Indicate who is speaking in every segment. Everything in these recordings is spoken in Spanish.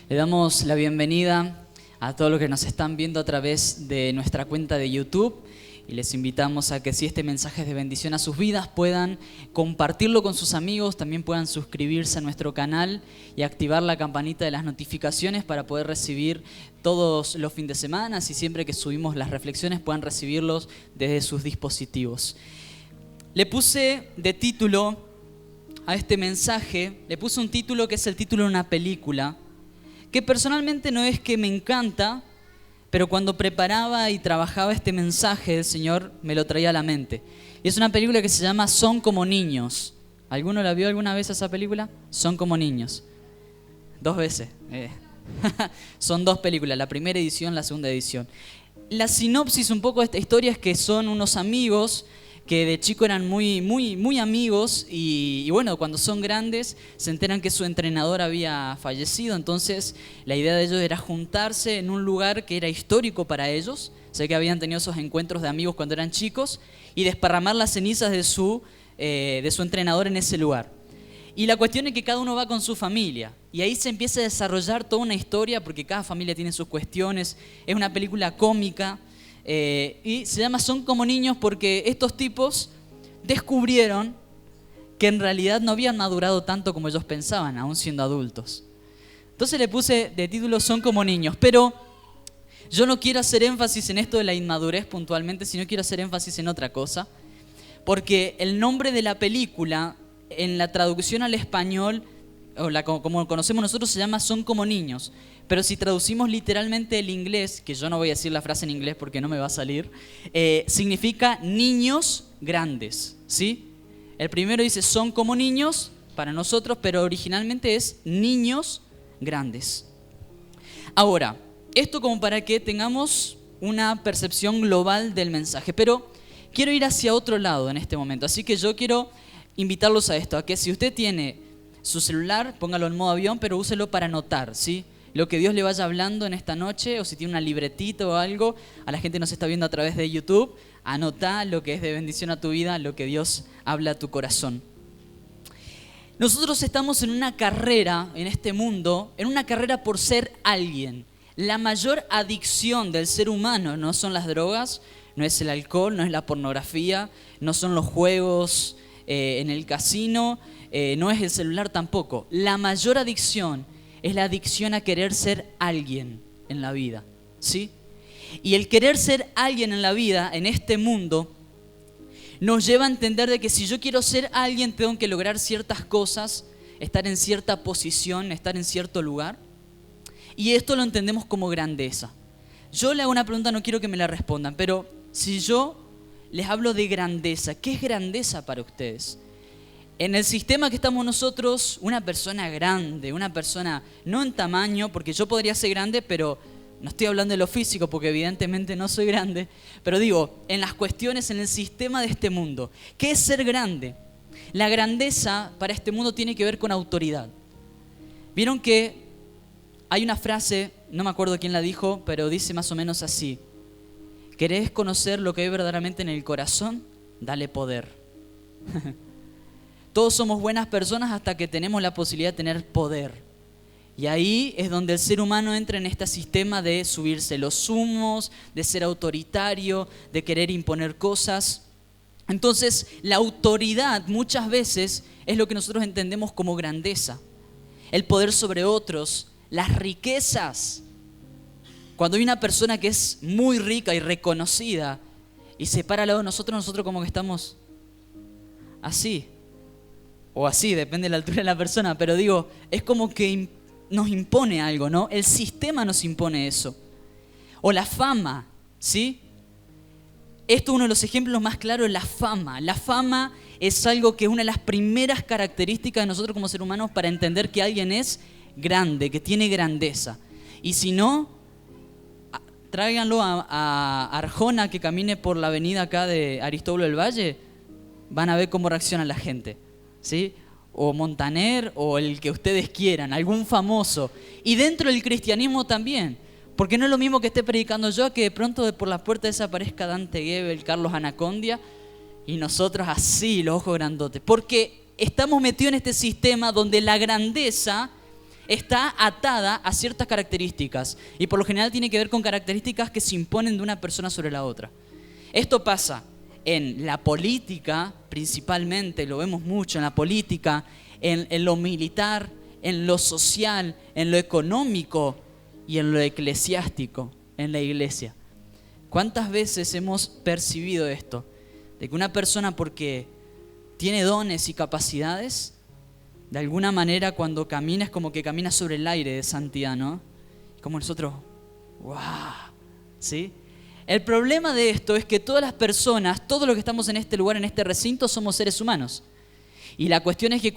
Speaker 1: Le damos la bienvenida a todos los que nos están viendo a través de nuestra cuenta de YouTube y les invitamos a que si este mensaje es de bendición a sus vidas puedan compartirlo con sus amigos, también puedan suscribirse a nuestro canal y activar la campanita de las notificaciones para poder recibir todos los fines de semana y siempre que subimos las reflexiones puedan recibirlos desde sus dispositivos. Le puse de título a este mensaje, le puse un título que es el título de una película que personalmente no es que me encanta, pero cuando preparaba y trabajaba este mensaje, el Señor me lo traía a la mente. Y es una película que se llama Son como niños. ¿Alguno la vio alguna vez esa película? Son como niños. 2 veces. Son 2 películas, la primera edición, la segunda edición. La sinopsis un poco de esta historia es que son unos amigos que de chico eran muy amigos y bueno, cuando son grandes se enteran que su entrenador había fallecido, entonces la idea de ellos era juntarse en un lugar que era histórico para ellos, sé que habían tenido esos encuentros de amigos cuando eran chicos, y desparramar las cenizas de su entrenador en ese lugar. Y la cuestión es que cada uno va con su familia y ahí se empieza a desarrollar toda una historia porque cada familia tiene sus cuestiones, es una película cómica. Y se llama Son como niños porque estos tipos descubrieron que en realidad no habían madurado tanto como ellos pensaban, aún siendo adultos. Entonces le puse de título Son como niños, pero yo no quiero hacer énfasis en esto de la inmadurez puntualmente, sino quiero hacer énfasis en otra cosa, porque el nombre de la película en la traducción al español, como conocemos nosotros, se llama Son como niños. Pero si traducimos literalmente el inglés, que yo no voy a decir la frase en inglés porque no me va a salir, significa niños grandes, ¿sí? El primero dice son como niños para nosotros, pero originalmente es niños grandes. Ahora, esto como para que tengamos una percepción global del mensaje, pero quiero ir hacia otro lado en este momento, así que yo quiero invitarlos a esto, a que si usted tiene su celular, póngalo en modo avión, pero úselo para anotar, ¿sí? Lo que Dios le vaya hablando en esta noche, o si tiene una libretita o algo, a la gente que nos está viendo a través de YouTube, anotá lo que es de bendición a tu vida, lo que Dios habla a tu corazón. Nosotros estamos en una carrera, en este mundo, en una carrera por ser alguien. La mayor adicción del ser humano no son las drogas, no es el alcohol, no es la pornografía, no son los juegos en el casino, no es el celular tampoco. La mayor adicción es la adicción a querer ser alguien en la vida, ¿sí? Y el querer ser alguien en la vida, en este mundo, nos lleva a entender de que si yo quiero ser alguien, tengo que lograr ciertas cosas, estar en cierta posición, estar en cierto lugar. Y esto lo entendemos como grandeza. Yo le hago una pregunta, no quiero que me la respondan, pero si yo les hablo de grandeza, ¿qué es grandeza para ustedes? En el sistema que estamos nosotros, una persona grande, una persona no en tamaño, porque yo podría ser grande, pero no estoy hablando de lo físico, porque evidentemente no soy grande, pero digo, en las cuestiones, en el sistema de este mundo, ¿qué es ser grande? La grandeza para este mundo tiene que ver con autoridad. Vieron que hay una frase, no me acuerdo quién la dijo, pero dice más o menos así: ¿querés conocer lo que hay verdaderamente en el corazón? Dale poder. Todos somos buenas personas hasta que tenemos la posibilidad de tener poder. Y ahí es donde el ser humano entra en este sistema de subirse los humos, de ser autoritario, de querer imponer cosas. Entonces, la autoridad muchas veces es lo que nosotros entendemos como grandeza. El poder sobre otros, las riquezas. Cuando hay una persona que es muy rica y reconocida y se para al lado de nosotros, nosotros como que estamos así. O así, depende de la altura de la persona, pero digo, es como que nos impone algo, ¿no? El sistema nos impone eso. O la fama, ¿sí? Esto es uno de los ejemplos más claros, la fama. La fama es algo que es una de las primeras características de nosotros como seres humanos para entender que alguien es grande, que tiene grandeza. Y si no, tráiganlo a Arjona que camine por la avenida acá de Aristóbulo del Valle, van a ver cómo reacciona la gente. ¿Sí? O Montaner, o el que ustedes quieran, algún famoso. Y dentro del cristianismo también, porque no es lo mismo que esté predicando yo, que de pronto por la puerta desaparezca Dante Gebel, Carlos Anacondia, y nosotros así, los ojos grandotes. Porque estamos metidos en este sistema donde la grandeza está atada a ciertas características y por lo general tiene que ver con características que se imponen de una persona sobre la otra. Esto pasa en la política, principalmente, lo vemos mucho en la política, en lo militar, en lo social, en lo económico y en lo eclesiástico, en la iglesia. ¿Cuántas veces hemos percibido esto? De que una persona, porque tiene dones y capacidades, de alguna manera cuando camina es como que camina sobre el aire de santidad, ¿no? Como nosotros, ¡wow! ¿Sí? El problema de esto es que todas las personas, todos los que estamos en este lugar, en este recinto, somos seres humanos. Y la cuestión es que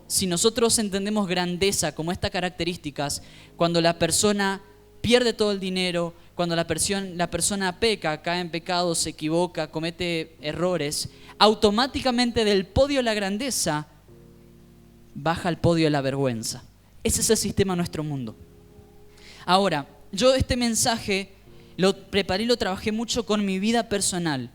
Speaker 1: si nosotros entendemos grandeza como estas características, cuando la persona pierde todo el dinero, cuando la persona peca, cae en pecado, se equivoca, comete errores, automáticamente del podio de la grandeza baja al podio de la vergüenza. Ese es el sistema de nuestro mundo. Ahora, yo este mensaje lo preparé y lo trabajé mucho con mi vida personal.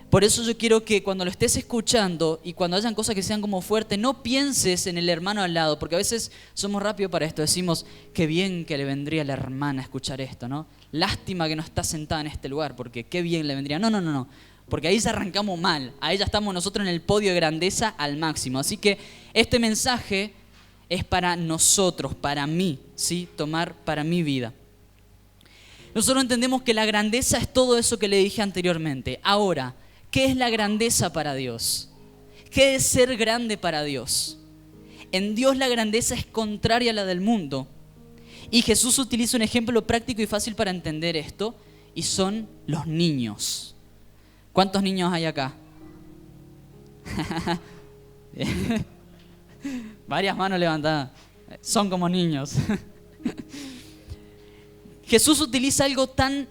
Speaker 1: Por eso yo quiero que cuando lo estés escuchando y cuando hayan cosas que sean como fuertes, no pienses en el hermano al lado, porque a veces somos rápidos para esto, decimos, qué bien que le vendría a la hermana a escuchar esto, ¿no? Lástima que no está sentada en este lugar, porque qué bien le vendría. No, porque ahí ya arrancamos mal, ahí ya estamos nosotros en el podio de grandeza al máximo. Así que este mensaje es para nosotros, para mí, ¿sí? Tomar para mi vida. Nosotros entendemos que la grandeza es todo eso que le dije anteriormente. Ahora, ¿qué es la grandeza para Dios? ¿Qué es ser grande para Dios? En Dios la grandeza es contraria a la del mundo. Y Jesús utiliza un ejemplo práctico y fácil para entender esto, y son los niños. ¿Cuántos niños hay acá? Varias manos levantadas. Son como niños. Jesús utiliza algo tan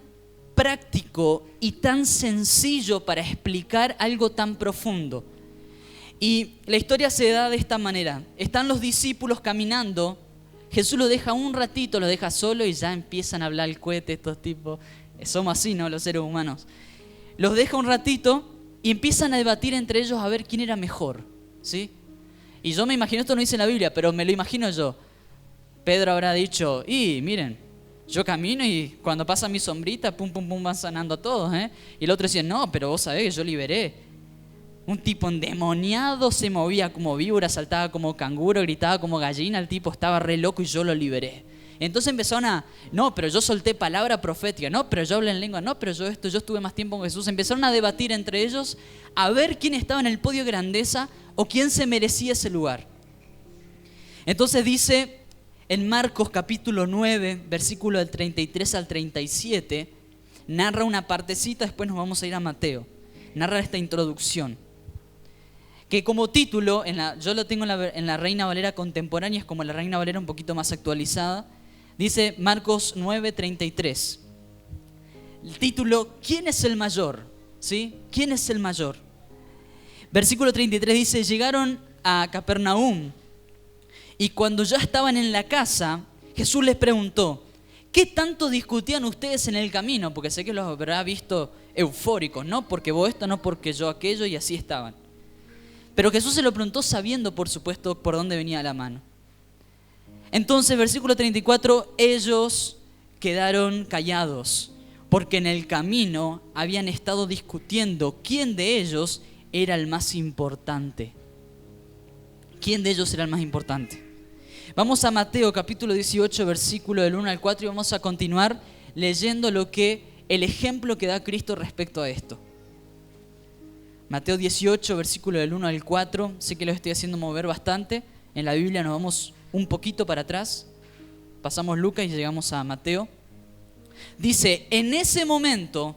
Speaker 1: práctico y tan sencillo para explicar algo tan profundo. Y la historia se da de esta manera. Están los discípulos caminando, Jesús los deja un ratito, los deja solo y ya empiezan a hablar el cohete estos tipos. Somos así, ¿no? Los seres humanos. Los deja un ratito y empiezan a debatir entre ellos a ver quién era mejor, ¿sí? Y yo me imagino, esto no dice en la Biblia, pero me lo imagino yo. Pedro habrá dicho, miren, yo camino y cuando pasa mi sombrita, pum, pum, pum, van sanando a todos, ¿eh? Y el otro decía, no, pero vos sabés que yo liberé. Un tipo endemoniado se movía como víbora, saltaba como canguro, gritaba como gallina, el tipo estaba re loco y yo lo liberé. Entonces empezaron no, pero yo solté palabra profética, no, pero yo hablé en lengua, no, pero yo estuve más tiempo con Jesús. Empezaron a debatir entre ellos a ver quién estaba en el podio de grandeza o quién se merecía ese lugar. Entonces dice en Marcos capítulo 9, versículo del 33 al 37, narra una partecita, después nos vamos a ir a Mateo. Narra esta introducción, que como título, yo lo tengo en la Reina Valera contemporánea, es como la Reina Valera un poquito más actualizada. Dice Marcos 9, 33. El título, ¿quién es el mayor? ¿Sí? ¿Quién es el mayor? Versículo 33 dice, llegaron a Capernaum y cuando ya estaban en la casa, Jesús les preguntó, ¿qué tanto discutían ustedes en el camino? Porque sé que los habrá visto eufóricos, no porque vos esto, no porque yo aquello, y así estaban. Pero Jesús se lo preguntó sabiendo, por supuesto, por dónde venía la mano. Entonces, versículo 34, ellos quedaron callados, porque en el camino habían estado discutiendo quién de ellos era el más importante. ¿Quién de ellos era el más importante? Vamos a Mateo capítulo 18, versículo del 1 al 4 y vamos a continuar leyendo el ejemplo que da Cristo respecto a esto. Mateo 18, versículo del 1 al 4. Sé que lo estoy haciendo mover bastante. En la Biblia nos vamos un poquito para atrás. Pasamos Lucas y llegamos a Mateo. Dice, en ese momento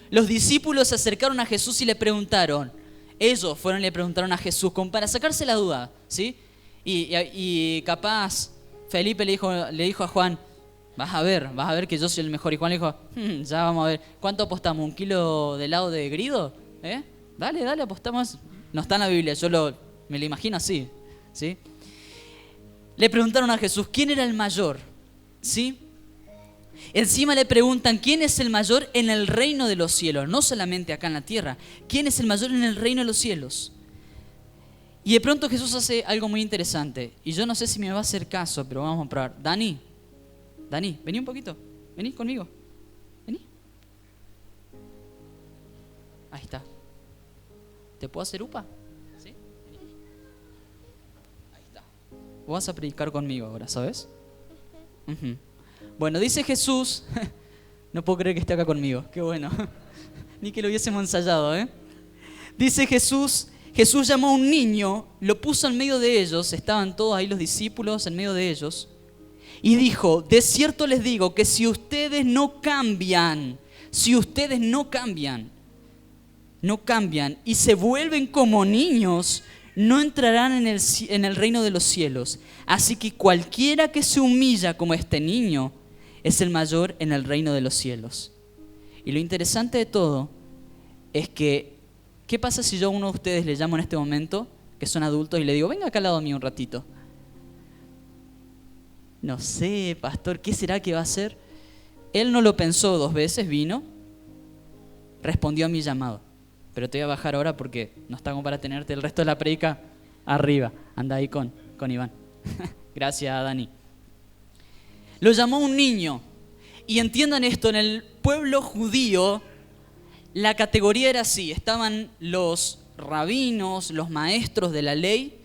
Speaker 1: los discípulos se acercaron a Jesús y le preguntaron. Ellos fueron y le preguntaron a Jesús como para sacarse la duda, ¿sí? Y capaz Felipe le dijo a Juan, vas a ver que yo soy el mejor. Y Juan le dijo, ya vamos a ver, ¿cuánto apostamos? ¿1 kilo de helado de grido? Dale, apostamos. No está en la Biblia, me lo imagino así, ¿sí? Le preguntaron a Jesús, ¿quién era el mayor? ¿Sí? Encima le preguntan, ¿quién es el mayor en el reino de los cielos? No solamente acá en la tierra, ¿quién es el mayor en el reino de los cielos? Y de pronto Jesús hace algo muy interesante. Y yo no sé si me va a hacer caso, pero vamos a probar. Dani, vení un poquito. Vení conmigo. Vení. Ahí está. ¿Te puedo hacer upa? ¿Sí? Ahí está. Vos vas a predicar conmigo ahora, ¿sabes? Uh-huh. Bueno, dice Jesús... No puedo creer que esté acá conmigo. Qué bueno. Ni que lo hubiésemos ensayado, ¿eh? Dice Jesús llamó a un niño, lo puso en medio de ellos, estaban todos ahí los discípulos en medio de ellos, y dijo, de cierto les digo que si ustedes no cambian y se vuelven como niños, no entrarán en el reino de los cielos. Así que cualquiera que se humilla como este niño es el mayor en el reino de los cielos. Y lo interesante de todo es que, ¿qué pasa si yo a uno de ustedes le llamo en este momento, que son adultos, y le digo, venga acá al lado mío un ratito? No sé, pastor, ¿qué será que va a hacer? Él no lo pensó 2 veces, vino, respondió a mi llamado. Pero te voy a bajar ahora porque no está como para tenerte el resto de la predica arriba. Anda ahí con Iván. Gracias, Dani. Lo llamó un niño. Y entiendan esto, en el pueblo judío la categoría era así. Estaban los rabinos, los maestros de la ley,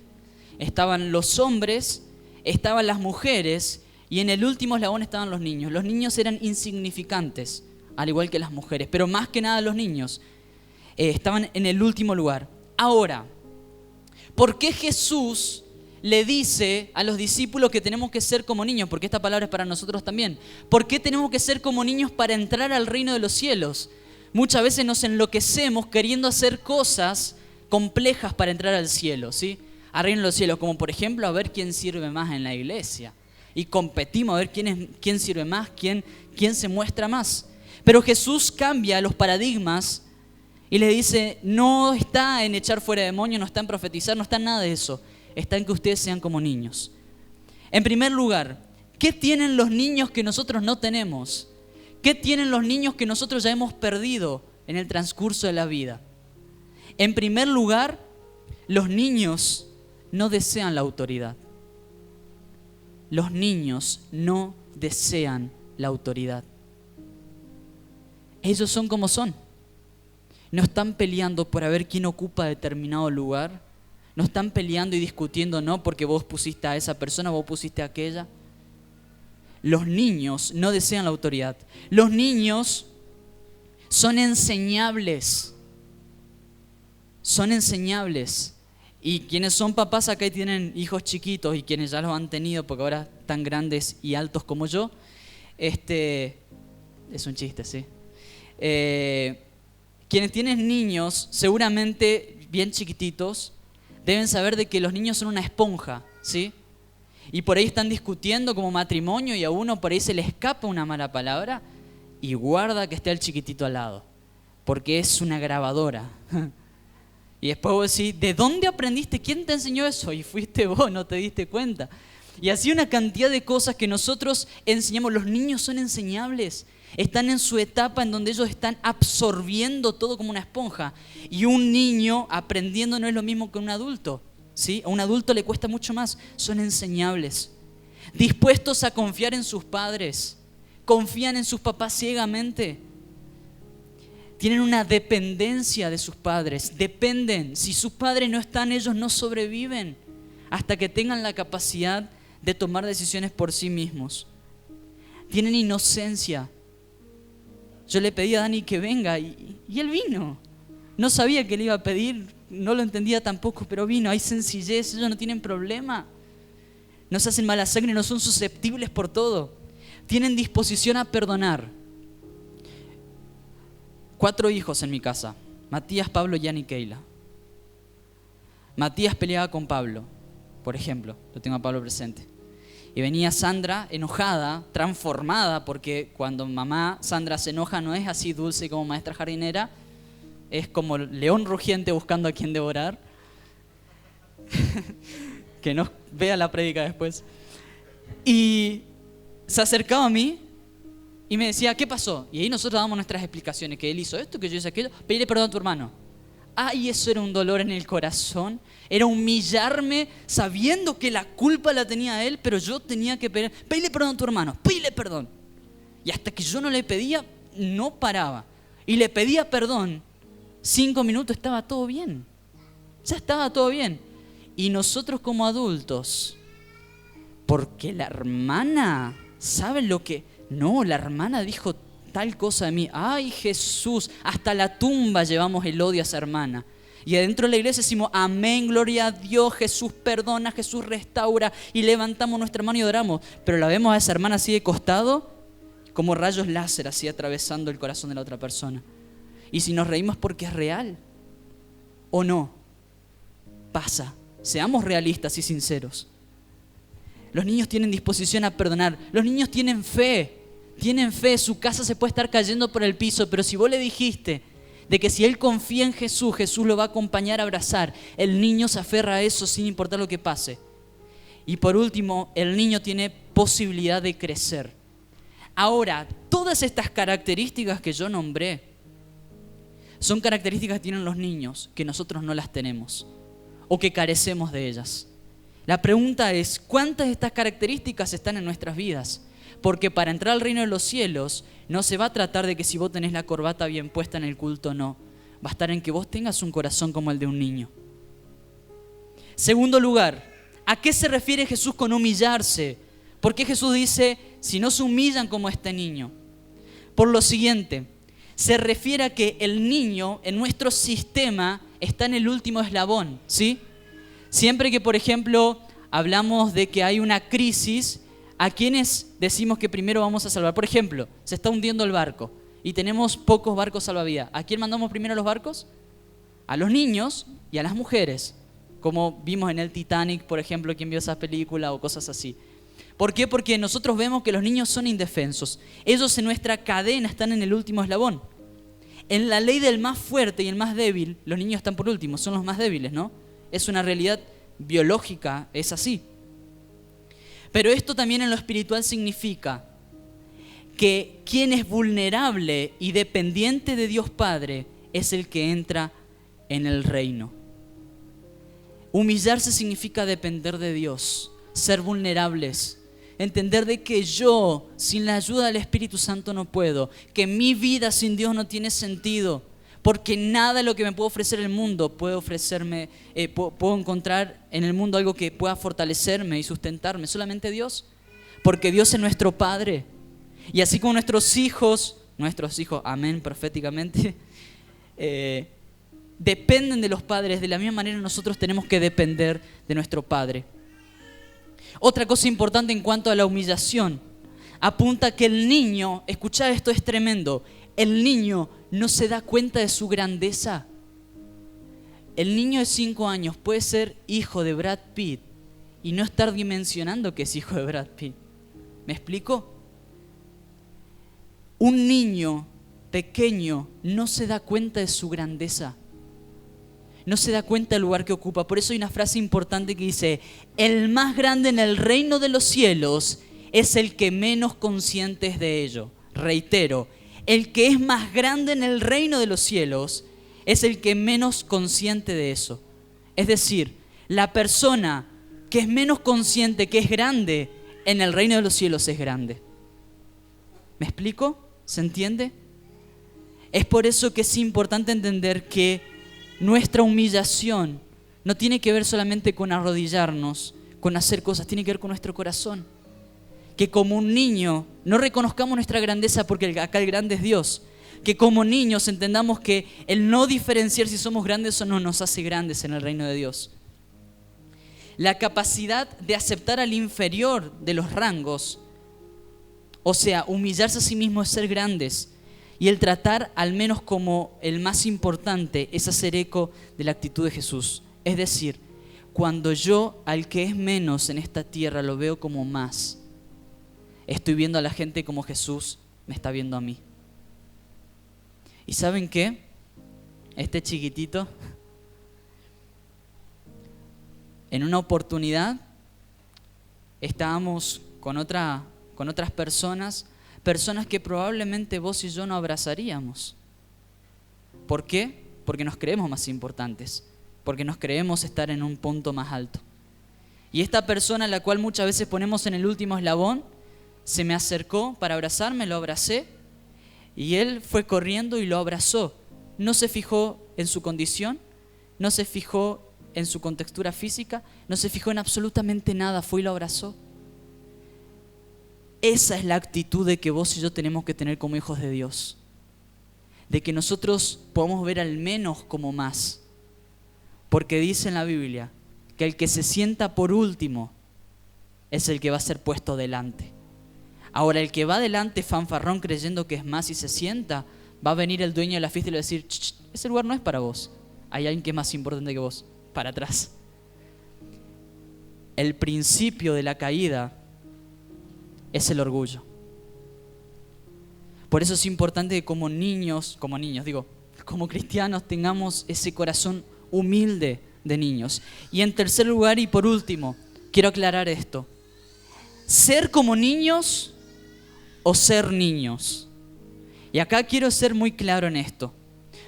Speaker 1: estaban los hombres, estaban las mujeres y en el último eslabón estaban los niños. Los niños eran insignificantes, al igual que las mujeres, pero más que nada los niños estaban en el último lugar. Ahora, ¿por qué Jesús le dice a los discípulos que tenemos que ser como niños? Porque esta palabra es para nosotros también. ¿Por qué tenemos que ser como niños para entrar al reino de los cielos? Muchas veces nos enloquecemos queriendo hacer cosas complejas para entrar al cielo, ¿sí? Al reino de los cielos, como por ejemplo a ver quién sirve más en la iglesia. Y competimos a ver quién sirve más, quién se muestra más. Pero Jesús cambia los paradigmas y le dice, no está en echar fuera demonios, no está en profetizar, no está en nada de eso. Está en que ustedes sean como niños. En primer lugar, ¿qué tienen los niños que nosotros no tenemos? ¿Qué tienen los niños que nosotros ya hemos perdido en el transcurso de la vida? En primer lugar, los niños no desean la autoridad. Los niños no desean la autoridad. Ellos son como son. No están peleando por ver quién ocupa determinado lugar. No están peleando y discutiendo, no, porque vos pusiste a esa persona, vos pusiste a aquella. Los niños no desean la autoridad. Los niños son enseñables. Son enseñables. Y quienes son papás acá y tienen hijos chiquitos y quienes ya los han tenido porque ahora están grandes y altos como yo, es un chiste, ¿sí? Quienes tienen niños, seguramente bien chiquititos, deben saber de que los niños son una esponja, ¿sí? Y por ahí están discutiendo como matrimonio y a uno por ahí se le escapa una mala palabra y guarda que esté el chiquitito al lado, porque es una grabadora. Y después vos decís, ¿de dónde aprendiste? ¿Quién te enseñó eso? Y fuiste vos, no te diste cuenta. Y así una cantidad de cosas que nosotros enseñamos. Los niños son enseñables. Están en su etapa en donde ellos están absorbiendo todo como una esponja. Y un niño aprendiendo no es lo mismo que un adulto, ¿sí? A un adulto le cuesta mucho más. Son enseñables. Dispuestos a confiar en sus padres. Confían en sus papás ciegamente. Tienen una dependencia de sus padres. Dependen. Si sus padres no están, ellos no sobreviven hasta que tengan la capacidad de tomar decisiones por sí mismos. Tienen inocencia. Yo le pedí a Dani que venga y él vino. No sabía que le iba a pedir, no lo entendía tampoco, pero vino. Hay sencillez, ellos no tienen problema. No se hacen mala sangre, no son susceptibles por todo. Tienen disposición a perdonar. 4 hijos en mi casa: Matías, Pablo, Jan y Keila. Matías peleaba con Pablo, por ejemplo, lo tengo a Pablo presente. Y venía Sandra enojada, transformada, porque cuando mamá Sandra se enoja no es así dulce como maestra jardinera, es como león rugiente buscando a quien devorar. Que no vea la prédica después. Y se acercaba a mí y me decía, ¿qué pasó? Y ahí nosotros damos nuestras explicaciones, que él hizo esto, que yo hice aquello. Pedirle perdón a tu hermano. Ay, eso era un dolor en el corazón. Era humillarme sabiendo que la culpa la tenía él, pero yo tenía que pedirle perdón a tu hermano, pídele perdón. Y hasta que yo no le pedía, no paraba. Y le pedía perdón, 5 minutos estaba todo bien. Ya estaba todo bien. Y nosotros como adultos, porque la hermana, ¿saben lo que? No, la hermana dijo tal cosa de mí. Ay, Jesús, hasta la tumba llevamos el odio a esa hermana. Y adentro de la iglesia decimos, amén, gloria a Dios, Jesús perdona, Jesús restaura. Y levantamos nuestra mano y oramos. Pero la vemos a esa hermana así de costado, como rayos láser así atravesando el corazón de la otra persona. Y si nos reímos porque es real, ¿o no? Pasa. Seamos realistas y sinceros. Los niños tienen disposición a perdonar. Los niños tienen fe. Tienen fe. Su casa se puede estar cayendo por el piso, pero si vos le dijiste de que si él confía en Jesús, Jesús lo va a acompañar a abrazar, el niño se aferra a eso sin importar lo que pase. Y por último, el niño tiene posibilidad de crecer. Ahora, todas estas características que yo nombré son características que tienen los niños, que nosotros no las tenemos o que carecemos de ellas. La pregunta es, ¿cuántas de estas características están en nuestras vidas? Porque para entrar al reino de los cielos no se va a tratar de que si vos tenés la corbata bien puesta en el culto o no. Va a estar en que vos tengas un corazón como el de un niño. Segundo lugar, ¿a qué se refiere Jesús con humillarse? ¿Por qué Jesús dice, si no se humillan como este niño? Por lo siguiente, se refiere a que el niño en nuestro sistema está en el último eslabón, ¿sí? Siempre que, por ejemplo, hablamos de que hay una crisis, ¿a quiénes decimos que primero vamos a salvar? Por ejemplo, se está hundiendo el barco y tenemos pocos barcos salvavidas. ¿A quién mandamos primero a los barcos? A los niños y a las mujeres, como vimos en el Titanic, por ejemplo, quien vio esa película o cosas así. ¿Por qué? Porque nosotros vemos que los niños son indefensos. Ellos en nuestra cadena están en el último eslabón. En la ley del más fuerte y el más débil, los niños están por último, son los más débiles, ¿no? Es una realidad biológica, es así. Pero esto también en lo espiritual significa que quien es vulnerable y dependiente de Dios Padre es el que entra en el reino. Humillarse significa depender de Dios, ser vulnerables, entender de que yo sin la ayuda del Espíritu Santo no puedo, que mi vida sin Dios no tiene sentido, porque nada de lo que me puede ofrecer el mundo puede ofrecerme, puedo encontrar en el mundo algo que pueda fortalecerme y sustentarme, solamente Dios, porque Dios es nuestro Padre. Y así como nuestros hijos, amén, proféticamente, dependen de los padres, de la misma manera nosotros tenemos que depender de nuestro Padre. Otra cosa importante en cuanto a la humillación, apunta que el niño, escuchad esto, es tremendo, el niño no se da cuenta de su grandeza. El niño de 5 años puede ser hijo de Brad Pitt y no estar dimensionando que es hijo de Brad Pitt. ¿Me explico? Un niño pequeño no se da cuenta de su grandeza. No se da cuenta del lugar que ocupa. Por eso hay una frase importante que dice, el más grande en el reino de los cielos es el que menos consciente es de ello. Reitero, el que es más grande en el reino de los cielos es el que menos consciente de eso. Es decir, la persona que es menos consciente que es grande en el reino de los cielos es grande. ¿Me explico? ¿Se entiende? Es por eso que es importante entender que nuestra humillación no tiene que ver solamente con arrodillarnos, con hacer cosas, tiene que ver con nuestro corazón. Que como un niño no reconozcamos nuestra grandeza porque acá el grande es Dios. Que como niños entendamos que el no diferenciar si somos grandes o no nos hace grandes en el reino de Dios. La capacidad de aceptar al inferior de los rangos, o sea, humillarse a sí mismo es ser grandes. Y el tratar al menos como el más importante es hacer eco de la actitud de Jesús. Es decir, cuando yo al que es menos en esta tierra lo veo como más, estoy viendo a la gente como Jesús me está viendo a mí. ¿Y saben qué? Este chiquitito, en una oportunidad, estábamos con otras personas que probablemente vos y yo no abrazaríamos. ¿Por qué? porque nos creemos más importantes, porque nos creemos estar en un punto más alto. Y esta persona a la cual muchas veces ponemos en el último eslabón, se me acercó para abrazarme, lo abracé, y él fue corriendo y lo abrazó. No se fijó en su condición, no se fijó en su contextura física, no se fijó en absolutamente nada, fue y lo abrazó. Esa es la actitud de que vos y yo tenemos que tener como hijos de Dios. De que nosotros podamos ver al menos como más. Porque dice en la Biblia que el que se sienta por último es el que va a ser puesto delante. Ahora, el que va delante fanfarrón creyendo que es más y se sienta, va a venir el dueño de la fiesta y le va a decir, ese lugar no es para vos. Hay alguien que es más importante que vos. Para atrás. El principio de la caída es el orgullo. Por eso es importante que como cristianos tengamos ese corazón humilde de niños. Y en tercer lugar y por último, quiero aclarar esto. Ser como niños o ser niños. Y acá quiero ser muy claro en esto.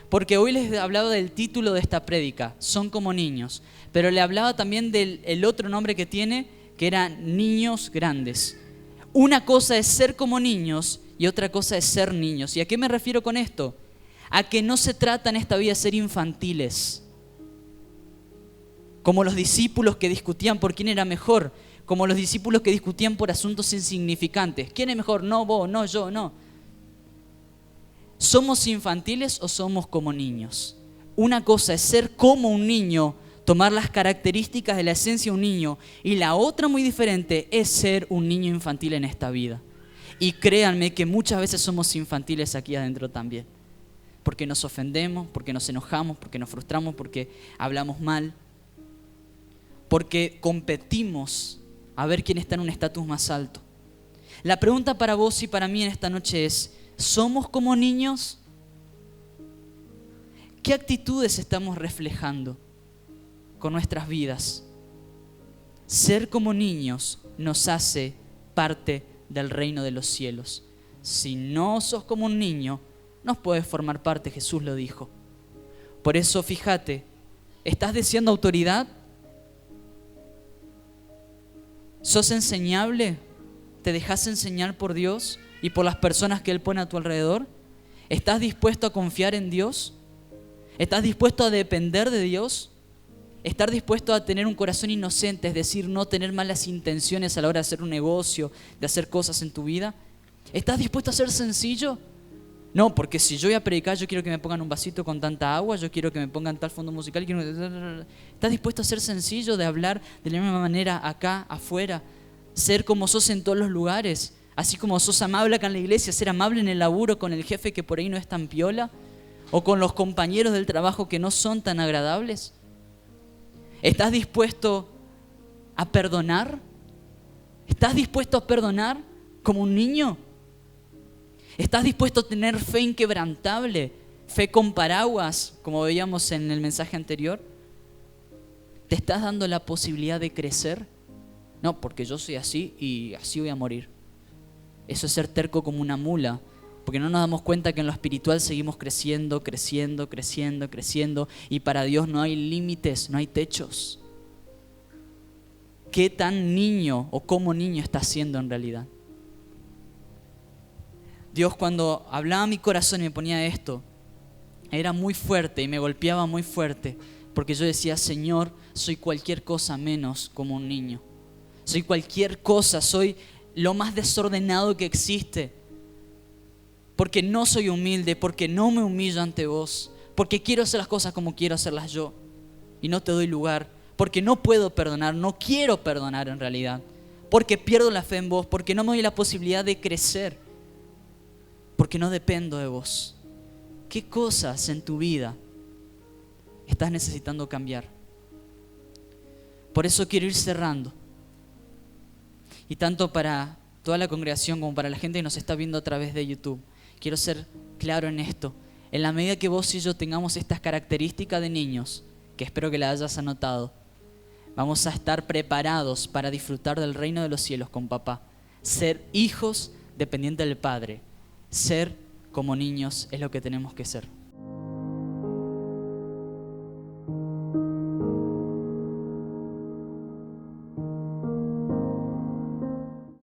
Speaker 1: Porque hoy les he hablado del título de esta prédica, son como niños. Pero le hablaba también del otro nombre que tiene, que era niños grandes. Una cosa es ser como niños y otra cosa es ser niños. ¿Y a qué me refiero con esto? A que no se trata en esta vida de ser infantiles. Como los discípulos que discutían por quién era mejor. Como los discípulos que discutían por asuntos insignificantes. ¿Quién es mejor? No vos, no yo, no. ¿Somos infantiles o somos como niños? Una cosa es ser como un niño, tomar las características de la esencia de un niño, y la otra muy diferente es ser un niño infantil en esta vida. Y créanme que muchas veces somos infantiles aquí adentro también. Porque nos ofendemos, porque nos enojamos, porque nos frustramos, porque hablamos mal, porque competimos a ver quién está en un estatus más alto. La pregunta para vos y para mí en esta noche es, ¿somos como niños? ¿Qué actitudes estamos reflejando con nuestras vidas? Ser como niños nos hace parte del reino de los cielos. Si no sos como un niño, no puedes formar parte, Jesús lo dijo. Por eso, fíjate, ¿estás deseando autoridad? ¿Sos enseñable? ¿Te dejas enseñar por Dios y por las personas que Él pone a tu alrededor? ¿Estás dispuesto a confiar en Dios? ¿Estás dispuesto a depender de Dios? ¿Estar dispuesto a tener un corazón inocente, es decir, no tener malas intenciones a la hora de hacer un negocio, de hacer cosas en tu vida? ¿Estás dispuesto a ser sencillo? No, porque si yo voy a predicar, yo quiero que me pongan un vasito con tanta agua, yo quiero que me pongan tal fondo musical. ¿Estás dispuesto a ser sencillo, de hablar de la misma manera acá, afuera? Ser como sos en todos los lugares. Así como sos amable acá en la iglesia, ser amable en el laburo con el jefe que por ahí no es tan piola, o con los compañeros del trabajo que no son tan agradables. ¿Estás dispuesto a perdonar? ¿Estás dispuesto a perdonar como un niño? ¿Estás dispuesto a tener fe inquebrantable, fe con paraguas, como veíamos en el mensaje anterior? ¿Te estás dando la posibilidad de crecer? No, porque yo soy así y así voy a morir. Eso es ser terco como una mula, porque no nos damos cuenta que en lo espiritual seguimos creciendo, creciendo, creciendo, creciendo, y para Dios no hay límites, no hay techos. ¿Qué tan niño o como niño estás siendo en realidad? Dios, cuando hablaba a mi corazón y me ponía esto, era muy fuerte y me golpeaba muy fuerte, porque yo decía, Señor, soy cualquier cosa menos como un niño. Soy cualquier cosa, soy lo más desordenado que existe, porque no soy humilde, porque no me humillo ante vos, porque quiero hacer las cosas como quiero hacerlas yo y no te doy lugar, porque no puedo perdonar, no quiero perdonar en realidad, porque pierdo la fe en vos, porque no me doy la posibilidad de crecer, porque no dependo de vos. ¿Qué cosas en tu vida estás necesitando cambiar? Por eso quiero ir cerrando. Y tanto para toda la congregación como para la gente que nos está viendo a través de YouTube, quiero ser claro en esto. En la medida que vos y yo tengamos estas características de niños, que espero que las hayas anotado, vamos a estar preparados para disfrutar del reino de los cielos con papá. Ser hijos dependientes del Padre. Ser como niños es lo que tenemos que ser.